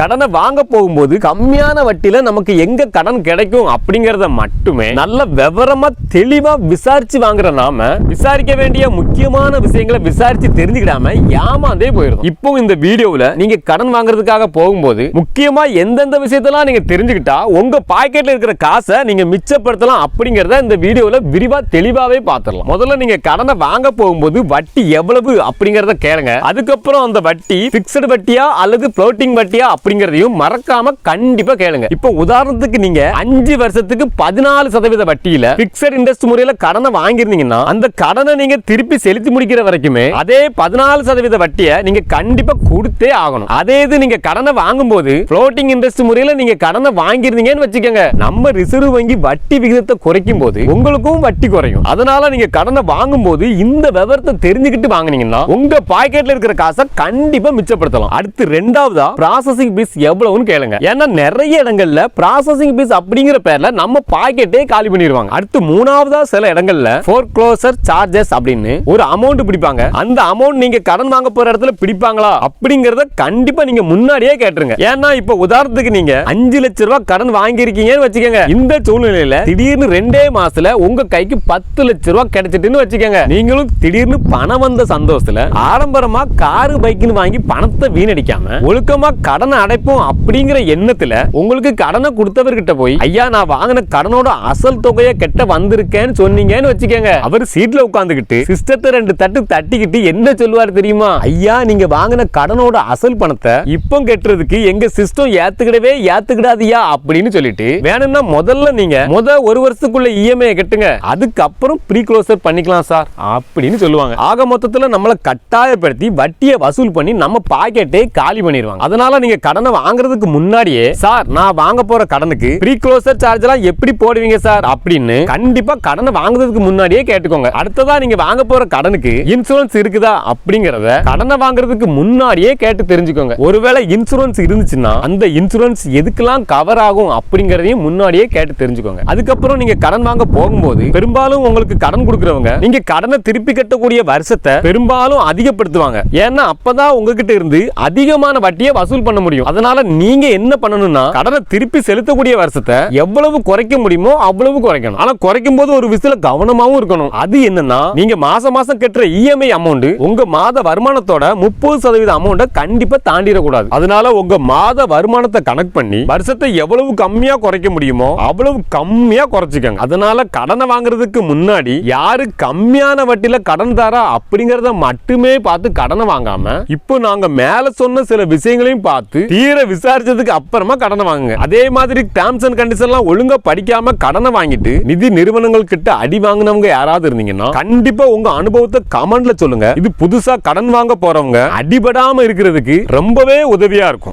கடனை வாங்க போகும்போது கம்மியான வட்டியில நமக்கு எங்க கடன் கிடைக்கும் அப்படிங்கறத மட்டுமே நல்ல விவரமா தெளிவா விசாரிச்சு வாங்குற நாம விசாரிக்க வேண்டிய முக்கியமான விஷயங்களை விசாரிச்சு தெரிஞ்சுக்கிடாம ஏமாந்தே போயிடும். இப்போ இந்த வீடியோல நீங்க கடன் வாங்குறதுக்காக போகும்போது முக்கியமா எந்தெந்த விஷயத்தெல்லாம் நீங்க தெரிஞ்சுக்கிட்டா உங்க பாக்கெட்ல இருக்கிற காசை நீங்க மிச்சப்படுத்தலாம் அப்படிங்கறத இந்த வீடியோல விரிவா தெளிவாவே பார்த்துடலாம். முதல்ல நீங்க கடனை வாங்க போகும்போது வட்டி எவ்வளவு அப்படிங்கறத கேளுங்க. அதுக்கப்புறம் அந்த வட்டி பிக்ஸ்டு வட்டியா அல்லது ஃப்ளோட்டிங் வட்டியா அப்படிங்கறதையும் மறக்காம கண்டிப்பா கேளுங்க. இப்போ உதாரணத்துக்கு நீங்க 5 வருஷத்துக்கு 14% வட்டியில பிக்ஸ்டு இன்ட்ரெஸ்ட் முறையில கடனை வாங்கிருந்தீங்கன்னா அந்த கடனை நீங்க திருப்பி செலுத்தி முடிக்கிற வரைக்குமே அதே 14% வட்டியை நீங்க கண்டிப்பா கொடுத்தே ஆகணும். அதே இது நீங்க கடனை வாங்கும்போது ஃப்ளோட்டிங் இன்ட்ரெஸ்ட் முறையில நீங்க கடனை வாங்கிருந்தீங்கன்னு வச்சுக்கோங்க, நம்ம ரிசர்வ் வங்கி வட்டி விகிதத்தை குறைக்கும் போது உங்களுக்கும் வட்டி குறையும். அதனால நீங்க கடனை வாங்கும்போது இந்த விவரத்தை தெரிஞ்சுக்கிட்டு வாங்குனீங்கன்னா உங்க பாக்கெட்ல இருக்கிற காசை கண்டிப்பா மிச்சப்படுத்தலாம். அடுத்து ரெண்டாவதா ப்ராசசிங் பீஸ் எவ்வளவுன்னு கேளுங்க. ஏன்னா நிறைய இடங்கள்ல ப்ராசசிங் பீஸ் அப்படிங்கிற பேர்ல நம்ம பாக்கெட்டே காலி பண்ணிடுவாங்க. அடுத்து மூணாவதா சில இடங்கள்ல ஃபோர்க்ளோசர் சார்ஜஸ் அப்படின்னு ஒரு அமௌண்ட் பிடிப்பாங்க. அந்த அமௌண்ட் நீங்க கடன் வாங்க போற இடத்துல பிடிப்பாங்களா அப்படிங்கறத கண்டிப்பா நீங்க முன்னாடியே கேட்டுருங்க. ஏன்னா இப்ப உதாரணத்துக்கு நீங்க 5 லட்சம் ரூபாய் கடன் வாங்கியிருக்கீங்கன்னு வச்சுக்கோங்க, இந்த சூழ்நிலையில திடீர்னு 2 மாசத்துல உங்க கைக்கு 10 லட்சம் ரூபாய் கிடைச்சிட்டுன்னு வச்சுக்கோங்க, நீங்களும் திடீர்னு பணம் வந்த சந்தோஷத்துல ஆடம்பரமா காரு பைக்குன்னு வாங்கி பணத்தை வீணடிக்காம ஒழுக்கமா கடனை அடைப்போம் அப்படிங்கிற எண்ணத்துல உங்களுக்கு கடனை கொடுத்தவர்கிட்ட போய் ஐயா நான் வாங்கின கடனோட அசல் தொகையை கெட்ட வந்திருக்கேன்னு சொன்னீங்கன்னு வச்சுக்கோங்க, அவர் சீட்ல உட்கார்ந்துகிட்டு சிஸ்டத்தை 2 தட்டு தட்டிக்கிட்டு என்ன சொல்லுவார் தெரியுமா? ஐயா நீங்க வாங்கின கடனோட அசல் பணத்தை இப்போ கெட்டுறதுக்கு எங்க சிஸ்டம் ஏத்துக்கிடாதியா அப்படின்னு சொல்லிட்டு வேணும்னா முதல்ல நீங்க ஒரு வருஷத்துக்குள்ள இஎம்ஐ கட்டுங்க, அதுக்கப்புறம் ப்ரீ க்ளோசர் பண்ணிக்கலாம் சார் அப்படின்னு சொல்லுவாங்க. ஆக மொத்தத்துல நம்மளை கட்டாயப்படுத்தி வட்டியை வசூல் பண்ணி நம்ம பாக்கெட்டை காலி பண்ணிடுவாங்க. அதனால நீங்க கடனை வாங்குறதுக்கு முன்னாடியே சார் நான் வாங்க போற கடனுக்கு ப்ரீ க்ளோசர் சார்ஜ் எல்லாம் எப்படி போடுவீங்க சார் அப்படின்னு கண்டிப்பா கடனை வாங்குறதுக்கு முன்னாடியே கேட்டுக்கோங்க. அடுத்ததா நீங்க வாங்க போற கடனுக்கு இன்சூரன்ஸ் இருக்குதா அப்படிங்கறத கடனை வாங்குறதுக்கு முன்னாடியே கேட்டு தெரிஞ்சுக்கோங்க. ஒருவேளை இன்சூரன்ஸ் இருந்துச்சுன்னா அந்த இன்சூரன்ஸ் எதுக்கெல்லாம் கவர் ஆகும் அப்படிங்கறதையும் முன்னாடியே கேட்டு தெரிஞ்சுக்கோங்க. அதுக்கப்புறம் நீங்க கடன் வாங்க போகும்போது பெரும்பாலும் உங்களுக்கு கடன் கொடுக்கறவங்க நீங்க கடனை திருப்பி கட்டக்கூடிய வருஷத்தை பெரும்பாலும் அதிகப்படுத்துவாங்க. ஏன்னா அப்பதான் உங்ககிட்ட இருந்து அதிகமான வட்டியை வசூல் பண்ண முடியும். அதனால நீங்க என்ன பண்ணணும்னா கடனை திருப்பி செலுத்தக்கூடிய வருஷத்தை எவ்வளவு குறைக்க முடியுமோ அவ்வளவு குறைக்கணும். ஆனா குறைக்கும் போது ஒரு விஷயத்துல கவனமாவும் இருக்கணும். அது என்னன்னா நீங்க மாசம் மாசம் கட்டுற இஎம்ஐ அமௌண்ட் உங்க மாத வருமானத்தோட 30% அமௌண்ட்டை கண்டிப்பா தாண்டிடக்கூடாது. அதனால உங்க மாத வருமானத்தை கணக்கு பண்ணி வருஷத்தை எவ்வளவு கம்மியா குறைக்க முடியுமோ அவ்வளவு கம்மியா குறைச்சிக்கங்க. அதனால கடனை வாங்குறதுக்கு முன்னாடி யாரு கம்மியான வட்டியில கடன் தரா அப்படிங்கறத மட்டுமே பார்த்து கடனை வாங்காம இப்போ நாங்க மேல சொன்ன சில விஷயங்களையும் பார்த்து தீர விசாரிச்சதுக்கு அப்புறமா கடனை வாங்குங்க. அதே மாதிரி டேர்ம்ஸ் அண்ட் கண்டிஷன் எல்லாம் ஒழுங்கா படிக்காம கடனை வாங்கிட்டு நிதி நிறுவனங்கள் கிட்ட அடி வாங்கினவங்க யாராவது இருந்தீங்கன்னா கண்டிப்பா உங்க அனுபவத்தை கமெண்ட்ல சொல்லுங்க. இது புதுசா கடன் வாங்க போறவங்க அடிபடாம இருக்கிறதுக்கு ரொம்பவே உதவியா இருக்கும்.